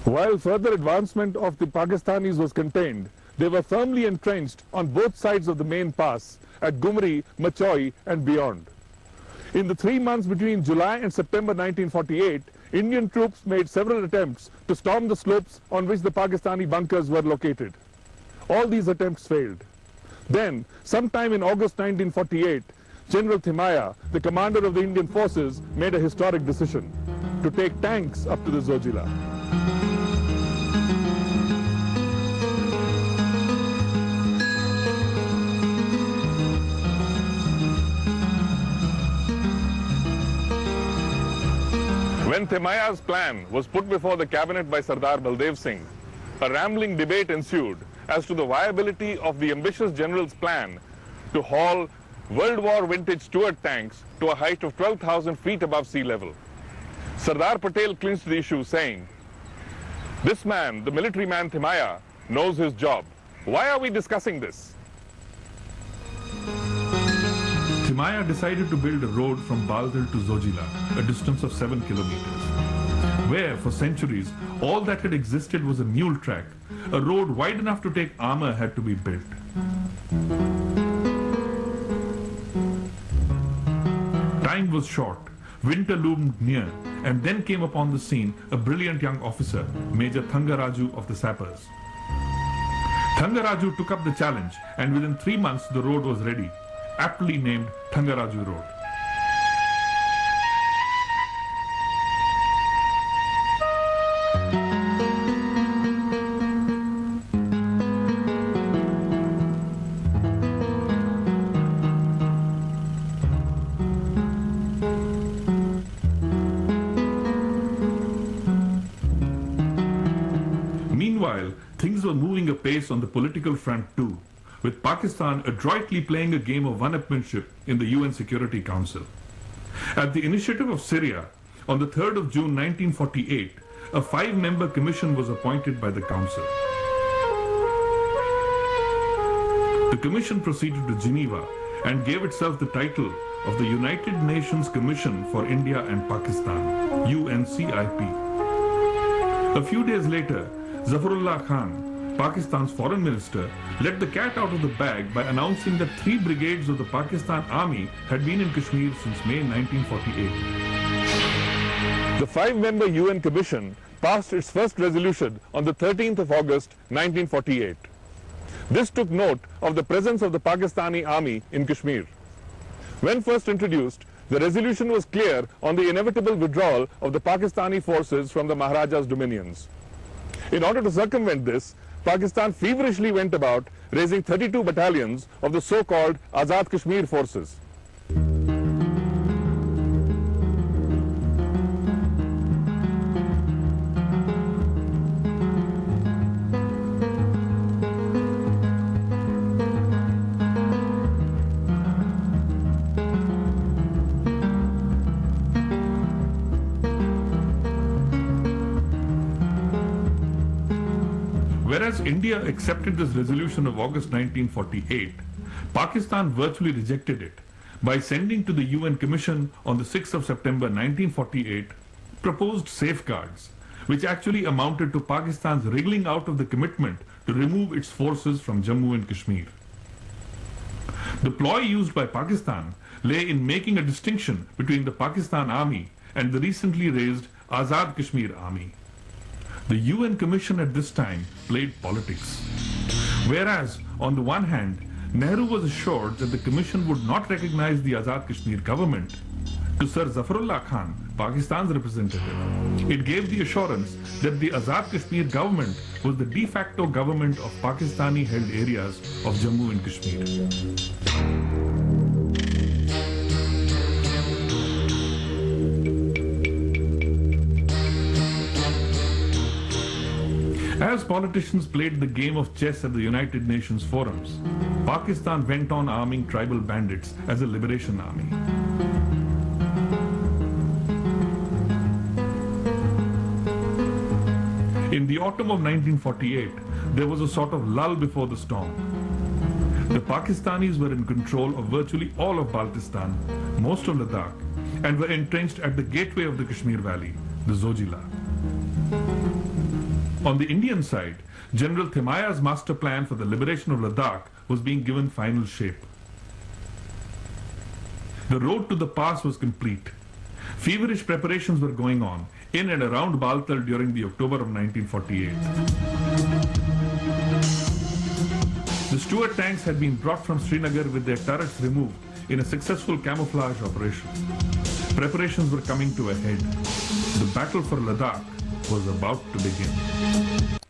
While further advancement of the Pakistanis was contained, they were firmly entrenched on both sides of the main pass at Gumri, Machoi and beyond. In the 3 months between July and September 1948, Indian troops made several attempts to storm the slopes on which the Pakistani bunkers were located. All these attempts failed. Then, sometime in August 1948, General Thimaia, the commander of the Indian forces, made a historic decision to take tanks up to the Zojila. When Thimaia's plan was put before the cabinet by Sardar Baldev Singh, a rambling debate ensued as to the viability of the ambitious general's plan to haul World War vintage Stuart tanks to a height of 12,000 feet above sea level. Sardar Patel clinched the issue, saying, "This man, the military man Thimaia, knows his job. Why are we discussing this?" Thimaia decided to build a road from Baldal to Zojila, a distance of 7 kilometers, where for centuries all that had existed was a mule track. A road wide enough to take armor had to be built. Time was short, winter loomed near, and then came upon the scene a brilliant young officer, Major Thangaraju of the Sappers. Thangaraju took up the challenge, and within 3 months the road was ready, aptly named Thangaraju Road. Meanwhile, things were moving apace on the political front too, with Pakistan adroitly playing a game of one-upmanship in the UN Security Council. At the initiative of Syria, on the 3rd of June 1948, a 5-member commission was appointed by the Council. The commission proceeded to Geneva and gave itself the title of the United Nations Commission for India and Pakistan, UNCIP. A few days later, Zafarullah Khan, Pakistan's foreign minister, let the cat out of the bag by announcing that 3 brigades of the Pakistan Army had been in Kashmir since May 1948. The 5-member UN Commission passed its first resolution on the 13th of August 1948. This took note of the presence of the Pakistani Army in Kashmir. When first introduced, the resolution was clear on the inevitable withdrawal of the Pakistani forces from the Maharaja's dominions. In order to circumvent this, Pakistan feverishly went about raising 32 battalions of the so-called Azad Kashmir forces. Whereas India accepted this resolution of August 1948, Pakistan virtually rejected it by sending to the UN Commission on the 6th of September 1948 proposed safeguards, which actually amounted to Pakistan's wriggling out of the commitment to remove its forces from Jammu and Kashmir. The ploy used by Pakistan lay in making a distinction between the Pakistan Army and the recently raised Azad Kashmir Army. The UN Commission at this time played politics. Whereas, on the one hand, Nehru was assured that the Commission would not recognize the Azad Kashmir government, to Sir Zafarullah Khan, Pakistan's representative, it gave the assurance that the Azad Kashmir government was the de facto government of Pakistani-held areas of Jammu and Kashmir. As politicians played the game of chess at the United Nations forums, Pakistan went on arming tribal bandits as a liberation army. In the autumn of 1948, there was a sort of lull before the storm. The Pakistanis were in control of virtually all of Baltistan, most of Ladakh, and were entrenched at the gateway of the Kashmir Valley, the Zojila. On the Indian side, General Thimaya's master plan for the liberation of Ladakh was being given final shape. The road to the pass was complete. Feverish preparations were going on in and around Baltal during the October of 1948. The Stuart tanks had been brought from Srinagar with their turrets removed in a successful camouflage operation. Preparations were coming to a head. The battle for Ladakh was about to begin.